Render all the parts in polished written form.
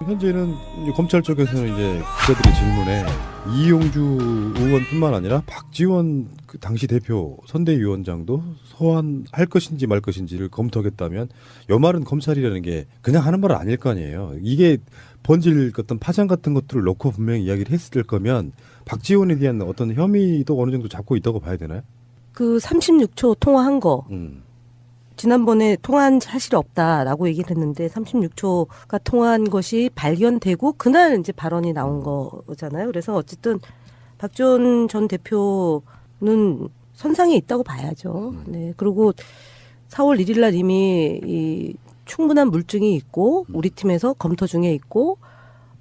현재는 이제 검찰 쪽에서는 이제 기자들의 질문에 이용주 의원뿐만 아니라 박지원 그 당시 대표 선대위원장도 소환할 것인지 말 것인지를 검토하겠다면 요 말은 검찰이라는 게 그냥 하는 말은 아닐 거 아니에요. 이게 번질 어떤 파장 같은 것들을 놓고 분명히 이야기를 했을 거면 박지원에 대한 어떤 혐의도 어느 정도 잡고 있다고 봐야 되나요? 그 36초 통화한 거. 음. 지난번에 통화한 사실이 없다라고 얘기를 했는데 36초가 통화한 것이 발견되고 그날 이제 발언이 나온 거잖아요. 그래서 어쨌든 박지원 전 대표는 선상에 있다고 봐야죠. 네. 그리고 4월 1일 날 이미 이 충분한 물증이 있고 우리 팀에서 검토 중에 있고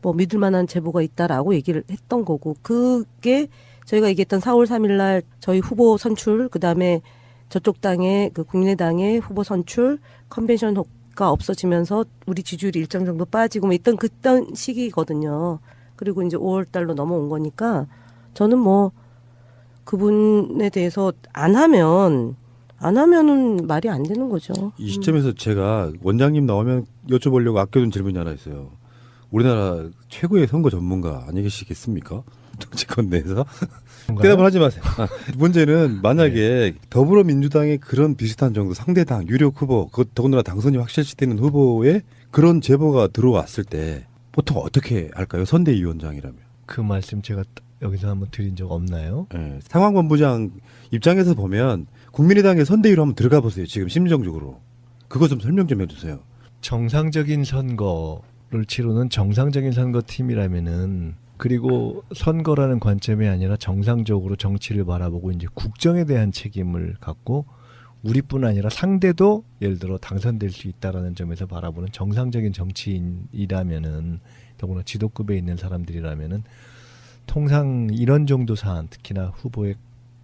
뭐 믿을 만한 제보가 있다라고 얘기를 했던 거고 그게 저희가 얘기했던 4월 3일 날 저희 후보 선출 그다음에 저쪽 당의 그 국민의당의 후보 선출 컨벤션가 없어지면서 우리 지지율이 일정 정도 빠지고 뭐 있던 그딴 시기거든요. 그리고 이제 5월 달로 넘어온 거니까 저는 뭐 그분에 대해서 안 하면은 말이 안 되는 거죠. 이 시점에서 제가 원장님 나오면 여쭤보려고 아껴둔 질문이 하나 있어요. 우리나라 최고의 선거 전문가 아니시겠습니까? 정치권 내에서 대답을 하지 마세요. 문제는 만약에 더불어민주당의 그런 비슷한 정도 상대당 유력 후보, 더군다나 당선이 확실시되는 후보에 그런 제보가 들어왔을 때 보통 어떻게 할까요? 선대위원장이라면. 그 말씀 제가 여기서 한번 드린 적 없나요? 네, 상황본부장 입장에서 보면 국민의당의 선대위로 한번 들어가 보세요. 지금 심정적으로. 그거 좀 설명 좀 해주세요. 정상적인 선거를 치르는 정상적인 선거팀이라면은 그리고 선거라는 관점이 아니라 정상적으로 정치를 바라보고 이제 국정에 대한 책임을 갖고 우리뿐 아니라 상대도 예를 들어 당선될 수 있다라는 점에서 바라보는 정상적인 정치인이라면은 더구나 지도급에 있는 사람들이라면은 통상 이런 정도 사안, 특히나 후보의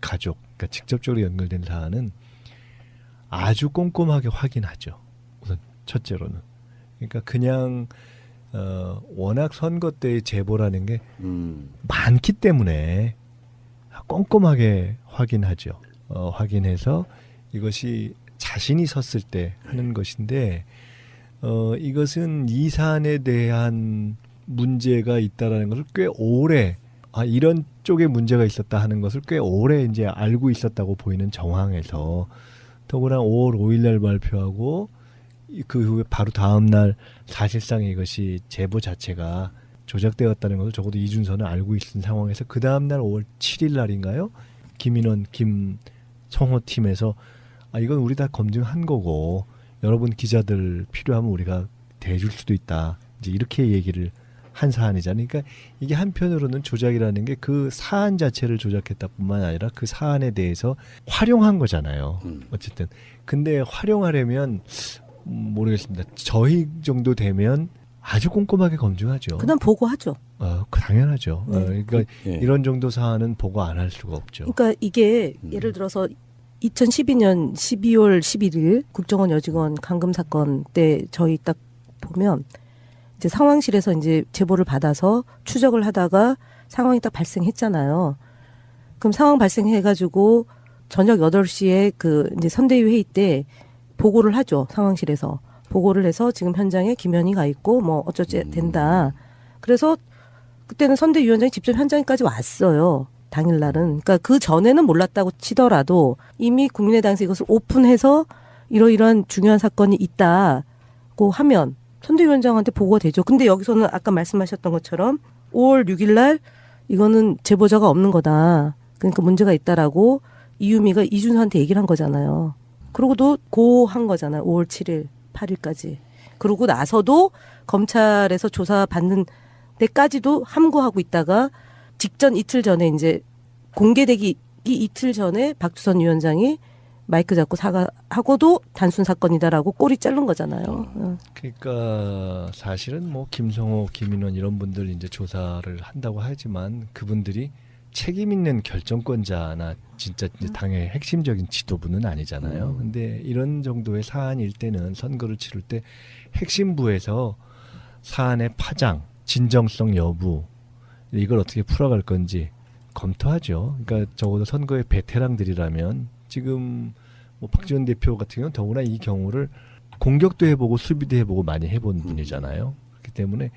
가족, 그러니까 직접적으로 연결된 사안은 아주 꼼꼼하게 확인하죠. 우선 첫째로는. 그러니까 그냥 워낙 선거 때의 제보라는 게 많기 때문에 꼼꼼하게 확인하죠. 확인해서 이것이 자신이 섰을 때 하는 것인데 이것은 이 사안에 대한 문제가 있다라는 것을 꽤 오래 이런 쪽에 문제가 있었다 하는 것을 꽤 오래 이제 알고 있었다고 보이는 정황에서 더구나 5월 5일 날 발표하고 그 후에 바로 다음 날 사실상 이것이 제보 자체가 조작되었다는 것을 적어도 이준서는 알고 있는 상황에서 그 다음 날 5월 7일 날인가요? 김인원, 김성호 팀에서 이건 우리 다 검증한 거고 여러분 기자들 필요하면 우리가 대줄 수도 있다. 이제 이렇게 얘기를 한 사안이잖아요. 그러니까 이게 한편으로는 조작이라는 게 그 사안 자체를 조작했다뿐만 아니라 그 사안에 대해서 활용한 거잖아요. 어쨌든 근데 활용하려면 모르겠습니다. 저희 정도 되면 아주 꼼꼼하게 검증하죠. 그다음 보고하죠. 당연하죠. 네. 그러니까 이런 정도 사안은 보고 안 할 수가 없죠. 그러니까 이게 예를 들어서 2012년 12월 11일 국정원 여직원 감금 사건 때 저희 딱 보면 이제 상황실에서 이제 제보를 받아서 추적을 하다가 상황이 딱 발생했잖아요. 그럼 상황 발생해가지고 저녁 8시에 그 이제 선대위 회의 때 보고를 하죠. 상황실에서. 보고를 해서 지금 현장에 김현희 가 있고 뭐 어쩌지 된다. 그래서 그때는 선대위원장이 직접 현장까지 왔어요. 당일날은. 그러니까 그 전에는 몰랐다고 치더라도 이미 국민의당에서 이것을 오픈해서 이러이러한 중요한 사건이 있다고 하면 선대위원장한테 보고가 되죠. 근데 여기서는 아까 말씀하셨던 것처럼 5월 6일 날 이거는 제보자가 없는 거다. 그러니까 문제가 있다라고 이유미가 이준서한테 얘기를 한 거잖아요. 그러고도 고한 거잖아요. 5월 7일, 8일까지. 그러고 나서도 검찰에서 조사받는 데까지도 함구하고 있다가 직전 이틀 전에 이제 공개되기 이틀 전에 박주선 위원장이 마이크 잡고 사과하고도 단순 사건이다라고 꼬리 자른 거잖아요. 그러니까 사실은 뭐 김성호, 김인원 이런 분들 이제 조사를 한다고 하지만 그분들이 책임 있는 결정권자나 진짜 이제 당의 핵심적인 지도부는 아니잖아요. 근데 이런 정도의 사안일 때는 선거를 치를 때 핵심부에서 사안의 파장, 진정성 여부 이걸 어떻게 풀어갈 건지 검토하죠. 그러니까 적어도 선거의 베테랑들이라면 지금 뭐 박지원 대표 같은 경우는 더구나 이 경우를 공격도 해보고 수비도 해보고 많이 해본 분이잖아요. 그렇기 때문에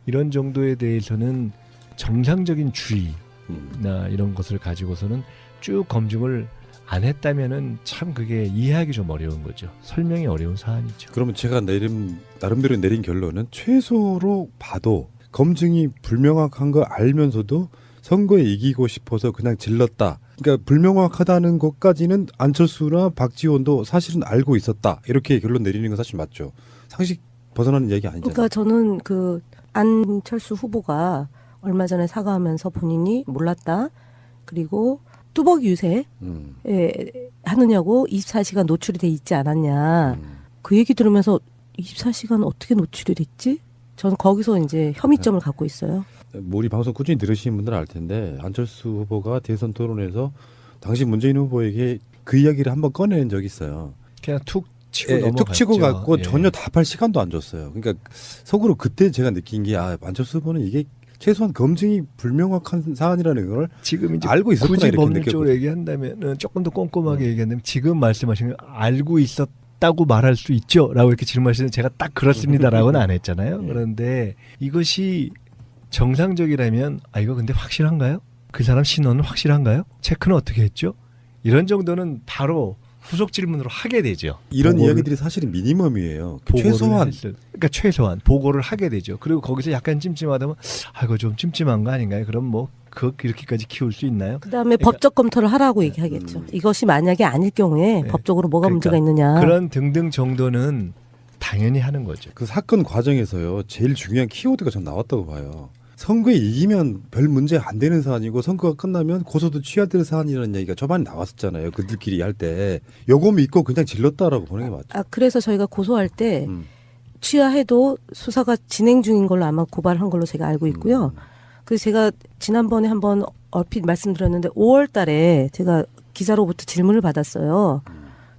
이런 정도에 대해서는 정상적인 주의나 음. 이런 것을 가지고서는 쭉 검증을 안 했다면은 참 그게 이해하기 좀 어려운 거죠. 설명이 어려운 사안이죠. 그러면 제가 나름대로 내린 결론은 최소로 봐도 검증이 불명확한 거 알면서도 선거에 이기고 싶어서 그냥 질렀다. 그러니까 불명확하다는 것까지는 안철수나 박지원도 사실은 알고 있었다. 이렇게 결론 내리는 건 사실 맞죠. 상식 벗어나는 얘기 아니잖아요. 그러니까 저는 그 안철수 후보가 얼마 전에 사과하면서 본인이 몰랐다. 그리고 뚜벅 유세 하느냐고 24시간 노출이 돼 있지 않았냐. 그 얘기 들으면서 24시간 어떻게 노출이 됐지? 저는 거기서 이제 혐의점을 갖고 있어요. 뭐 우리 방송 꾸준히 들으시는 분들은 알 텐데 안철수 후보가 대선 토론에서 당시 문재인 후보에게 그 이야기를 한번 꺼내는 적이 있어요. 그냥 툭 치고 예, 넘어갔죠. 툭 치고 갔고 예. 전혀 답할 시간도 안 줬어요. 그러니까 속으로 그때 제가 느낀 게 안철수 후보는 이게 최소한 검증이 불명확한 사안이라는 걸 지금 이제 알고 있었구나 굳이 이렇게 법률적으로 느꼈거든요. 얘기한다면은 조금 더 꼼꼼하게 얘기한다면 지금 말씀하신 거 알고 있었다고 말할 수 있죠?라고 이렇게 질문하시는 제가 딱 그렇습니다라고는 안 했잖아요. 그런데 이것이 정상적이라면 이거 근데 확실한가요? 그 사람 신원은 확실한가요? 체크는 어떻게 했죠? 이런 정도는 바로 후속 질문으로 하게 되죠. 이런 보고를- 이야기들이 사실은 미니멈이에요. 보고를 최소한 그러니까 최소한 보고를 하게 되죠. 그리고 거기서 약간 찜찜하다면 이거 좀 찜찜한 거 아닌가요? 그럼 뭐 이렇게까지 키울 수 있나요? 그다음에 법적 검토를 하라고 얘기하겠죠. 이것이 만약에 아닐 경우에 네. 법적으로 뭐가 그러니까 문제가 있느냐. 그런 등등 정도는 당연히 하는 거죠. 그 사건 과정에서요 제일 중요한 키워드가 전 나왔다고 봐요. 선거에 이기면 별 문제 안 되는 사안이고 선거가 끝나면 고소도 취하될 사안이라는 얘기가 초반에 나왔었잖아요. 그들끼리 할 때 요거 믿고 그냥 질렀다라고 보는 게 맞죠. 그래서 저희가 고소할 때 음. 취하해도 수사가 진행 중인 걸로 아마 고발한 걸로 제가 알고 있고요. 그래서 제가 지난번에 한번 얼핏 말씀드렸는데 5월 달에 제가 기자로부터 질문을 받았어요.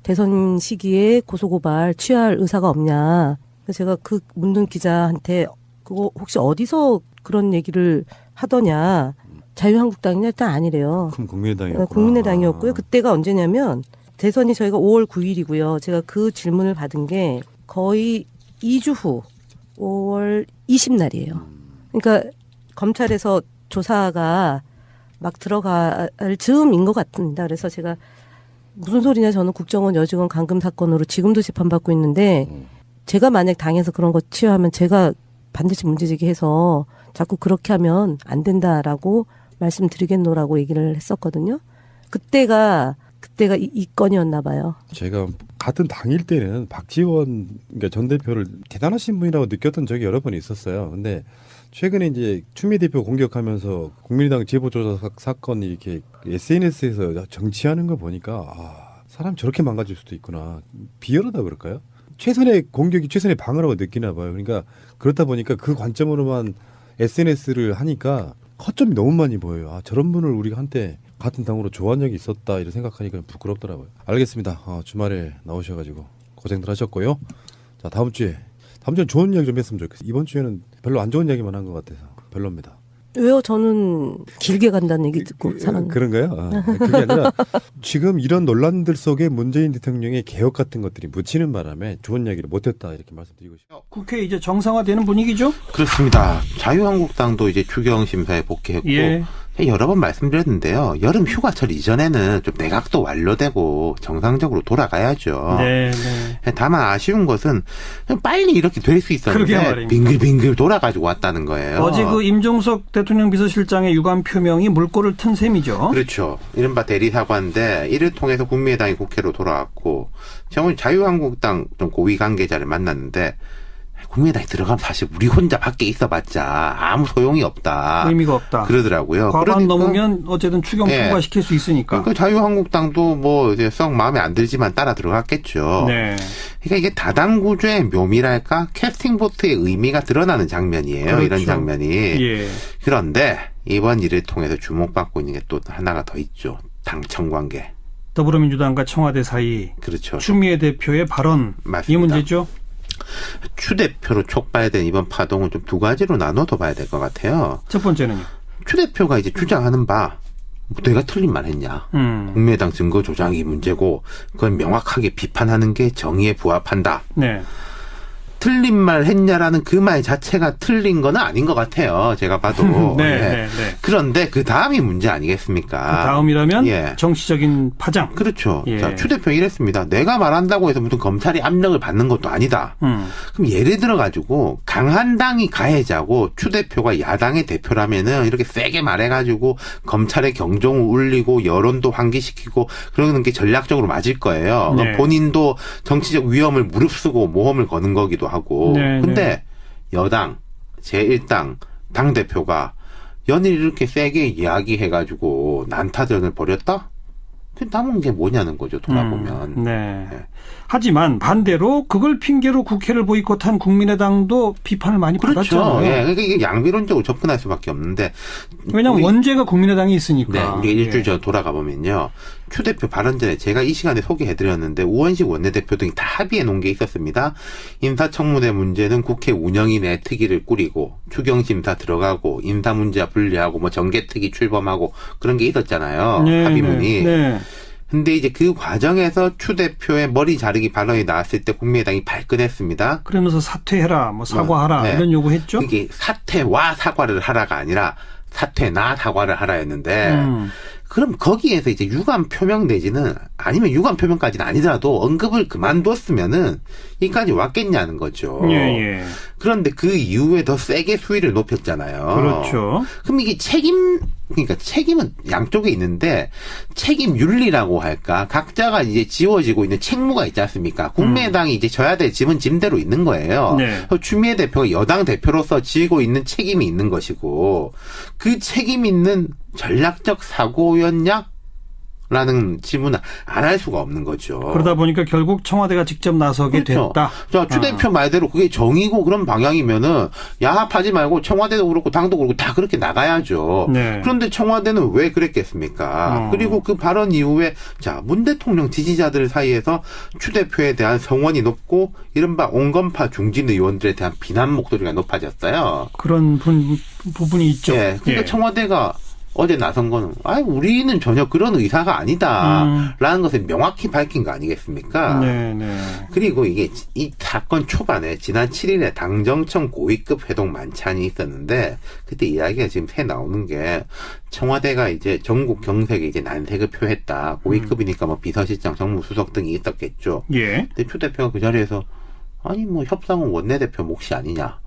대선 시기에 고소고발 취할 의사가 없냐. 그래서 제가 그 묻는 기자한테 그거 혹시 어디서 그런 얘기를 하더냐. 자유한국당이냐 일단 아니래요. 그럼 국민의당이었구나. 국민의당이었고요. 그때가 언제냐면 대선이 저희가 5월 9일이고요. 제가 그 질문을 받은 게 거의 2주 후 5월 20날이에요. 그러니까 검찰에서 조사가 막 들어갈 즈음인 것 같습니다. 그래서 제가 무슨 소리냐 저는 국정원 여직원 감금 사건으로 지금도 재판받고 있는데 제가 만약 당해서 그런 거 취하하면 제가 반드시 문제제기해서 자꾸 그렇게 하면 안 된다라고 말씀드리겠노라고 얘기를 했었거든요. 그때가 이 건이었나 봐요. 제가 같은 당일 때는 박지원 그러니까 전 대표를 대단하신 분이라고 느꼈던 적이 여러 번 있었어요. 근데 최근에 이제 추미애 대표 공격하면서 국민의당 제보조사 사건이 이렇게 SNS에서 정치하는 걸 보니까 사람 저렇게 망가질 수도 있구나. 비열하다 그럴까요? 최선의 공격이 최선의 방어라고 느끼나 봐요. 그러니까 그렇다 보니까 그 관점으로만 SNS를 하니까 허점이 너무 많이 보여요. 저런 분을 우리가 한때 같은 당으로 좋아한 적이 있었다 이런 생각하니까 부끄럽더라고요. 알겠습니다. 주말에 나오셔가지고 고생들 하셨고요. 자 다음 주에 좋은 이야기 좀 했으면 좋겠어요. 이번 주에는 별로 안 좋은 이야기만 한 것 같아서 별로입니다. 왜요? 저는 길게 간다는 얘기 듣고 살았는데. 그런가요? 그게 아니라 지금 이런 논란들 속에 문재인 대통령의 개혁 같은 것들이 묻히는 바람에 좋은 이야기를 못했다 이렇게 말씀드리고 싶습니다. 국회 이제 정상화되는 분위기죠? 그렇습니다. 자유한국당도 이제 추경 심사에 복귀했고 예. 여러 번 말씀드렸는데요. 여름 휴가철 이전에는 좀 내각도 완료되고 정상적으로 돌아가야죠. 네. 다만 아쉬운 것은 빨리 이렇게 될 수 그러게 있었는데 말입니다. 빙글빙글 돌아가지고 왔다는 거예요. 어제 그 임종석 대통령 비서실장의 유감 표명이 물꼬를 튼 셈이죠. 그렇죠. 이른바 대리사과인데 이를 통해서 국민의당이 국회로 돌아왔고 정말 자유한국당 좀 고위 관계자를 만났는데 국민의당이 들어가면 사실 우리 혼자 밖에 있어봤자 아무 소용이 없다. 의미가 없다. 그러더라고요. 과반 넘으면 어쨌든 추경 예. 통과시킬 수 있으니까. 그 자유한국당도 뭐 이제 썩 마음에 안 들지만 따라 들어갔겠죠. 네. 그러니까 이게 다당 구조의 묘미랄까 캐스팅 보트의 의미가 드러나는 장면이에요. 그렇죠. 이런 장면이. 예. 그런데 이번 일을 통해서 주목받고 있는 게 또 하나가 더 있죠. 당청 관계. 더불어민주당과 청와대 사이 그렇죠. 추미애 대표의 발언 맞습니다. 이 문제죠. 추 대표로 촉발된 이번 파동은 좀 두 가지로 나눠도 봐야 될 것 같아요. 첫 번째는요. 추 대표가 이제 주장하는 바 내가 틀린 말 했냐. 국민의당 증거 조작이 문제고 그걸 명확하게 비판하는 게 정의에 부합한다. 네. 틀린 말 했냐라는 그 말 자체가 틀린 건 아닌 것 같아요. 제가 봐도. 네, 예. 네, 네. 그런데 그 다음이 문제 아니겠습니까? 그 다음이라면 예. 정치적인 파장. 그렇죠. 예. 자, 추 대표 이랬습니다. 내가 말한다고 해서 무슨 검찰이 압력을 받는 것도 아니다. 그럼 예를 들어 가지고 강한 당이 가해자고 추 대표가 야당의 대표라면은 이렇게 세게 말해가지고 검찰의 경종을 울리고 여론도 환기시키고 그러는 게 전략적으로 맞을 거예요. 네. 본인도 정치적 위험을 무릅쓰고 모험을 거는 거기도 하고. 네, 근데 네. 여당, 제1당 당대표가 연일 이렇게 세게 이야기해가지고 난타전을 벌였다? 그 남은 게 뭐냐는 거죠, 돌아보면. 네. 네. 하지만 반대로 그걸 핑계로 국회를 보이콧한 국민의당도 비판을 많이 그렇죠. 받았잖아요. 예. 그러니까 이게 양비론적으로 접근할 수밖에 없는데. 왜냐하면 원죄가 국민의당이 있으니까. 네. 우리가 일주일 예. 전 돌아가 보면요. 추 대표 발언 전에 제가 이 시간에 소개해드렸는데 우원식 원내대표 등이 다 합의해 놓은 게 있었습니다. 인사청문회 문제는 국회 운영위내 특위를 꾸리고 추경심사 들어가고 인사 문제 분리하고 뭐 정개특위 출범하고 그런 게 있었잖아요. 네, 합의문이. 네. 근데 이제 그 과정에서 추 대표의 머리 자르기 발언이 나왔을 때 국민의당이 발끈했습니다. 그러면서 사퇴해라, 뭐 사과하라 네. 이런 요구했죠. 이게 사퇴와 사과를 하라가 아니라 사퇴나 사과를 하라 했는데 그럼 거기에서 이제 유감 표명 내지는 아니면 유감 표명까지는 아니더라도 언급을 그만뒀으면은 여기까지 왔겠냐는 거죠. 예, 예. 그런데 그 이후에 더 세게 수위를 높였잖아요. 그렇죠. 그럼 이게 그러니까 책임은 양쪽에 있는데 책임 윤리라고 할까? 각자가 이제 지워지고 있는 책무가 있지 않습니까? 국민의당이 이제 져야 될 짐은 짐대로 있는 거예요. 네. 추미애 대표가 여당 대표로서 지고 있는 책임이 있는 것이고 그 책임 있는 전략적 사고였냐? 라는 질문은 안 할 수가 없는 거죠. 그러다 보니까 결국 청와대가 직접 나서게 그렇죠. 됐다. 자, 추 대표 말대로 그게 정의고 그런 방향이면은 야합하지 말고 청와대도 그렇고 당도 그렇고 다 그렇게 나가야죠. 네. 그런데 청와대는 왜 그랬겠습니까? 그리고 그 발언 이후에 자, 문 대통령 지지자들 사이에서 추 대표에 대한 성원이 높고 이른바 온건파 중진 의원들에 대한 비난 목소리가 높아졌어요. 그런 부분이 있죠. 예. 그러니까 예. 청와대가 어제 나선 거는 우리는 전혀 그런 의사가 아니다라는 것을 명확히 밝힌 거 아니겠습니까? 네, 네. 그리고 이게 이 사건 초반에 지난 7일에 당정청 고위급 회동 만찬이 있었는데 그때 이야기가 지금 새 나오는 게 청와대가 이제 전국 경색에 이제 난색을 표했다. 고위급이니까 뭐 비서실장, 정무수석 등이 있었겠죠. 예. 근데 추 대표가 그 자리에서 아니 뭐 협상은 원내대표 몫이 아니냐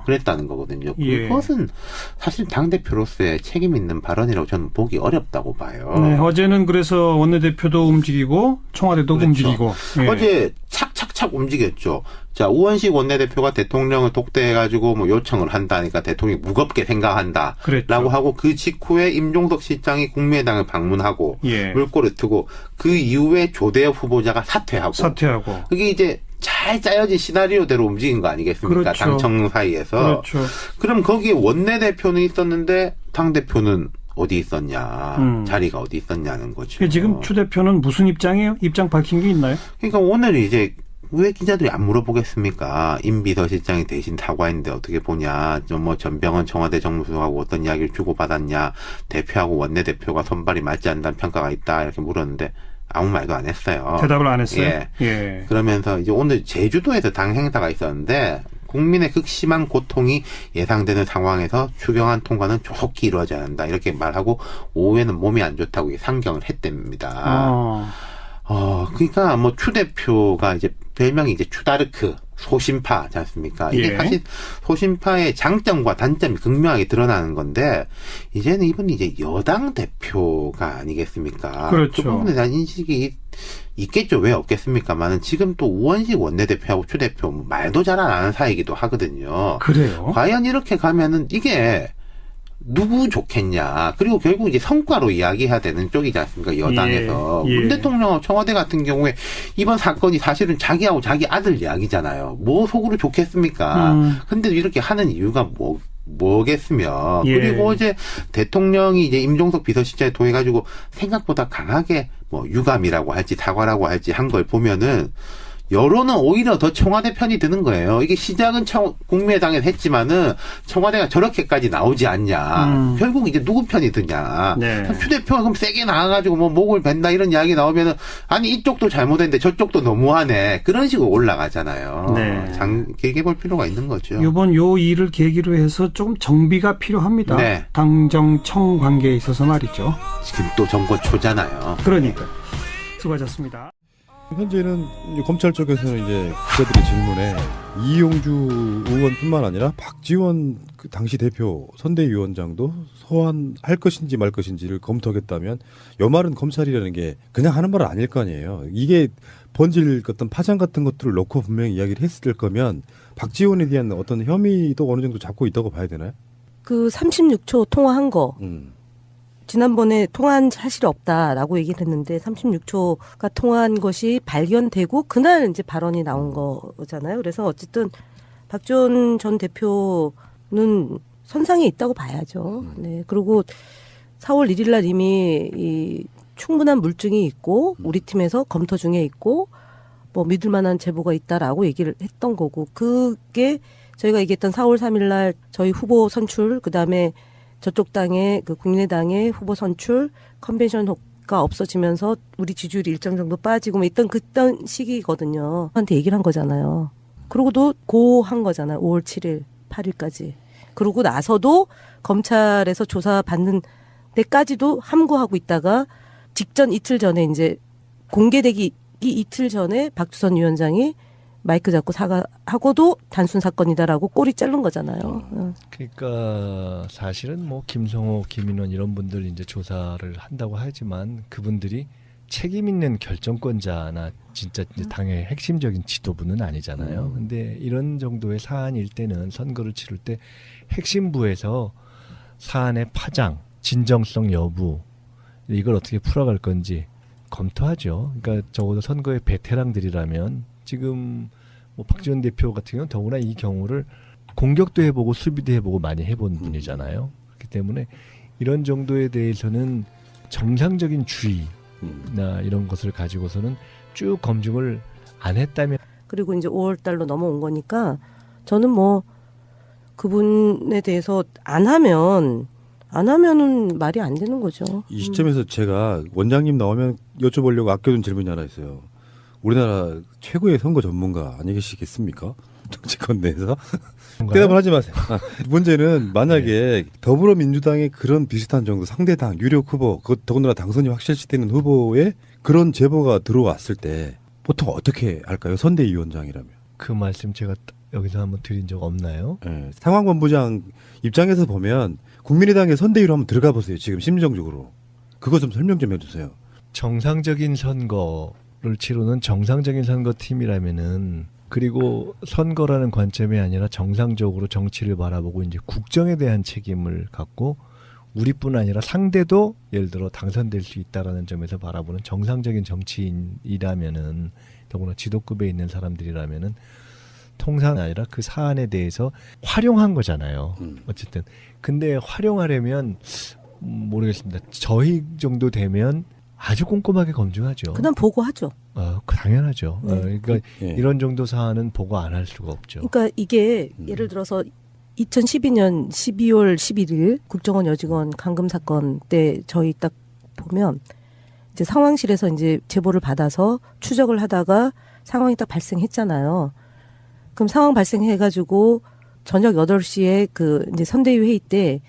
그랬다는 거거든요. 예. 그것은 사실 당대표로서의 책임 있는 발언이라고 저는 보기 어렵다고 봐요. 네, 어제는 그래서 원내대표도 움직이고 청와대도 그렇죠. 움직이고 예. 어제 착착착 움직였죠. 자, 우원식 원내대표가 대통령을 독대해가지고 뭐 요청을 한다니까 대통령이 무겁게 생각한다라고 그랬죠. 하고 그 직후에 임종석 실장이 국민의당을 방문하고 예. 물꼬를 트고 그 이후에 조대엽 후보자가 사퇴하고 그게 이제 잘 짜여진 시나리오대로 움직인 거 아니겠습니까? 그렇죠. 당청 사이에서. 그렇죠. 그럼 거기에 원내대표는 있었는데 당대표는 어디 있었냐. 자리가 어디 있었냐는 거죠. 지금 추 대표는 무슨 입장이에요? 입장 밝힌 게 있나요? 그러니까 오늘 이제 왜 기자들이 안 물어보겠습니까? 임 비서실장이 대신 사과했는데 어떻게 보냐. 뭐 전병헌 청와대 정무수석하고 어떤 이야기를 주고받았냐. 대표하고 원내대표가 손발이 맞지 않는다는 평가가 있다. 이렇게 물었는데 아무 말도 안 했어요. 대답을 안 했어요? 예. 예. 그러면서 이제 오늘 제주도에서 당 행사가 있었는데 국민의 극심한 고통이 예상되는 상황에서 추경안 통과는 조속히 이루어져야 한다. 이렇게 말하고 오후에는 몸이 안 좋다고 상경을 했답니다. 그러니까 뭐 추 대표가 이제 별명이 이제 추다르크 소심파지 않습니까? 이게 예. 사실 소심파의 장점과 단점이 극명하게 드러나는 건데 이제는 이분이 이제 여당 대표가 아니겠습니까? 그렇죠. 그 부분에 대한 인식이 있겠죠. 왜 없겠습니까만은 지금 또 우원식 원내대표하고 추 대표 말도 잘 안 하는 사이이기도 하거든요. 그래요? 과연 이렇게 가면은 이게 누구 좋겠냐. 그리고 결국 이제 성과로 이야기해야 되는 쪽이지 않습니까? 여당에서. 예. 문 대통령 청와대 같은 경우에 이번 사건이 사실은 자기하고 자기 아들 이야기잖아요. 뭐 속으로 좋겠습니까? 근데 이렇게 하는 이유가 뭐겠으며. 예. 그리고 어제 대통령이 이제 임종석 비서실장에 통해가지고 생각보다 강하게 뭐 유감이라고 할지 사과라고 할지 한 걸 보면은 여론은 오히려 더 청와대 편이 드는 거예요. 이게 시작은 국민의당에서 했지만은 청와대가 저렇게까지 나오지 않냐. 결국 이제 누구 편이 드냐. 네. 추 대표가 그럼 세게 나와가지고 뭐 목을 벤다 이런 이야기 나오면은 아니 이쪽도 잘못했는데 저쪽도 너무하네. 그런 식으로 올라가잖아요. 네. 길게 볼 필요가 있는 거죠. 이번 요 일을 계기로 해서 좀 정비가 필요합니다. 네. 당정청 관계에 있어서 말이죠. 지금 또 정권 초잖아요. 그러니까 수고하셨습니다. 현재는 이제 검찰 쪽에서는 이제 기자들의 질문에 이용주 의원뿐만 아니라 박지원 그 당시 대표 선대위원장도 소환할 것인지 말 것인지를 검토하겠다면 요 말은 검찰이라는 게 그냥 하는 말은 아닐 거 아니에요. 이게 번질 어떤 파장 같은 것들을 놓고 분명히 이야기를 했을 거면 박지원에 대한 어떤 혐의도 어느 정도 잡고 있다고 봐야 되나요? 그 36초 통화한 거 지난번에 통화한 사실이 없다라고 얘기를 했는데 36초가 통화한 것이 발견되고 그날 이제 발언이 나온 거잖아요. 그래서 어쨌든 박지원 전 대표는 선상에 있다고 봐야죠. 네. 그리고 4월 1일 날 이미 이 충분한 물증이 있고 우리 팀에서 검토 중에 있고 뭐 믿을 만한 제보가 있다라고 얘기를 했던 거고 그게 저희가 얘기했던 4월 3일 날 저희 후보 선출 그다음에 저쪽 당의 그 국민의당의 후보 선출 컨벤션가 없어지면서 우리 지지율이 일정 정도 빠지고 뭐 그떤 시기거든요. 한테 얘기를 한 거잖아요. 그러고도 고한 거잖아요. 5월 7일, 8일까지. 그러고 나서도 검찰에서 조사 받는 데까지도 함구하고 있다가 직전 이틀 전에 이제 공개되기 이틀 전에 박주선 위원장이 마이크 잡고 사과하고도 단순 사건이다라고 꼬리 자른 거잖아요. 그러니까 사실은 뭐 김성호, 김인원 이런 분들 이제 조사를 한다고 하지만 그분들이 책임 있는 결정권자나 진짜 이제 당의 핵심적인 지도부는 아니잖아요. 근데 이런 정도의 사안일 때는 선거를 치를 때 핵심부에서 사안의 파장, 진정성 여부 이걸 어떻게 풀어갈 건지 검토하죠. 그러니까 적어도 선거의 베테랑들이라면 지금 뭐 박지원 대표 같은 경우는 더구나 이 경우를 공격도 해보고 수비도 해보고 많이 해본 분이잖아요. 그렇기 때문에 이런 정도에 대해서는 정상적인 주의나 이런 것을 가지고서는 쭉 검증을 안 했다면 그리고 이제 5월 달로 넘어온 거니까 저는 뭐 그분에 대해서 안 하면은 말이 안 되는 거죠. 이 시점에서 제가 원장님 나오면 여쭤보려고 아껴둔 질문이 하나 있어요. 우리나라 최고의 선거 전문가 아니시겠습니까? 정치권 내에서 대답을 하지 마세요. 문제는 만약에 더불어민주당의 그런 비슷한 정도 상대당 유력 후보, 더군다나 당선이 확실시되는 후보에 그런 제보가 들어왔을 때 보통 어떻게 할까요? 선대위원장이라면. 그 말씀 제가 여기서 한번 드린 적 없나요? 네, 상황본부장 입장에서 보면 국민의당의 선대위로 한번 들어가 보세요. 지금 심정적으로. 그거 좀 설명 좀 해주세요. 정상적인 선거를 치르는 정상적인 선거팀이라면은 그리고 선거라는 관점이 아니라 정상적으로 정치를 바라보고 이제 국정에 대한 책임을 갖고 우리뿐 아니라 상대도 예를 들어 당선될 수 있다라는 점에서 바라보는 정상적인 정치인이라면은 더구나 지도급에 있는 사람들이라면은 통상 아니라 그 사안에 대해서 활용한 거잖아요. 어쨌든 근데 활용하려면 모르겠습니다. 저희 정도 되면 아주 꼼꼼하게 검증하죠. 그다음 보고하죠. 당연하죠. 네. 그러니까 이런 정도 사안은 보고 안 할 수가 없죠. 그러니까 이게 예를 들어서 2012년 12월 11일 국정원 여직원 감금 사건 때 저희 딱 보면 이제 상황실에서 이제 제보를 받아서 추적을 하다가 상황이 딱 발생했잖아요. 그럼 상황 발생해가지고 저녁 8시에 그 이제 선대위 회의 때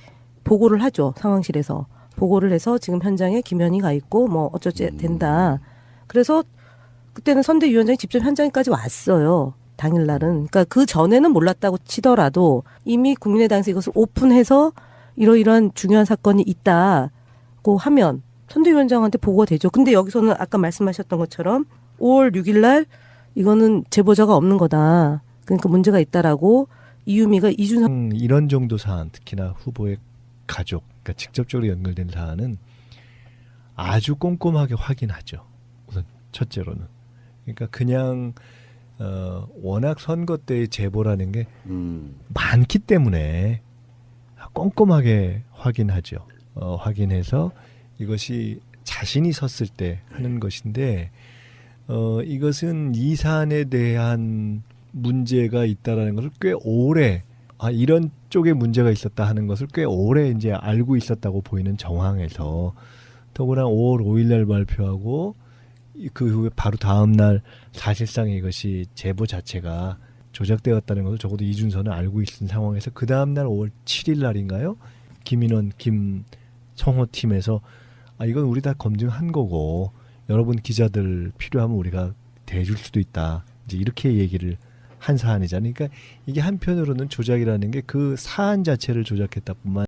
보고를 하죠. 상황실에서. 보고를 해서 지금 현장에 김현희 가 있고 뭐 어쩌지 된다. 그래서 그때는 선대위원장이 직접 현장까지 왔어요. 당일날은. 그러니까 그 전에는 몰랐다고 치더라도 이미 국민의당에서 이것을 오픈해서 이러이러한 중요한 사건이 있다고 하면 선대위원장한테 보고가 되죠. 근데 여기서는 아까 말씀하셨던 것처럼 5월 6일 날 이거는 제보자가 없는 거다. 그러니까 문제가 있다라고 이유미가 이준석 이런 정도 사안 특히나 후보의 가족 그러니까 직접적으로 연결된 사안은 아주 꼼꼼하게 확인하죠. 우선 첫째로는 그러니까 그냥 워낙 선거 때의 제보라는 게 많기 때문에 꼼꼼하게 확인하죠. 확인해서 이것이 자신이 섰을 때 하는 것인데 이것은 이 사안에 대한 문제가 있다라는 것을 꽤 오래 이런 쪽에 문제가 있었다 하는 것을 꽤 오래 이제 알고 있었다고 보이는 정황에서 더구나 5월 5일 날 발표하고 그 후에 바로 다음 날 사실상 이것이 제보 자체가 조작되었다는 것을 적어도 이준서는 알고 있는 상황에서 그 다음 날 5월 7일 날인가요? 김인원, 김성호 팀에서 이건 우리 다 검증한 거고 여러분 기자들 필요하면 우리가 대줄 수도 있다. 이제 이렇게 얘기를 한 사안이잖아요. 그러니까 이게 한편으로는 조작이라는 게 그 사안 자체를 조작했다뿐만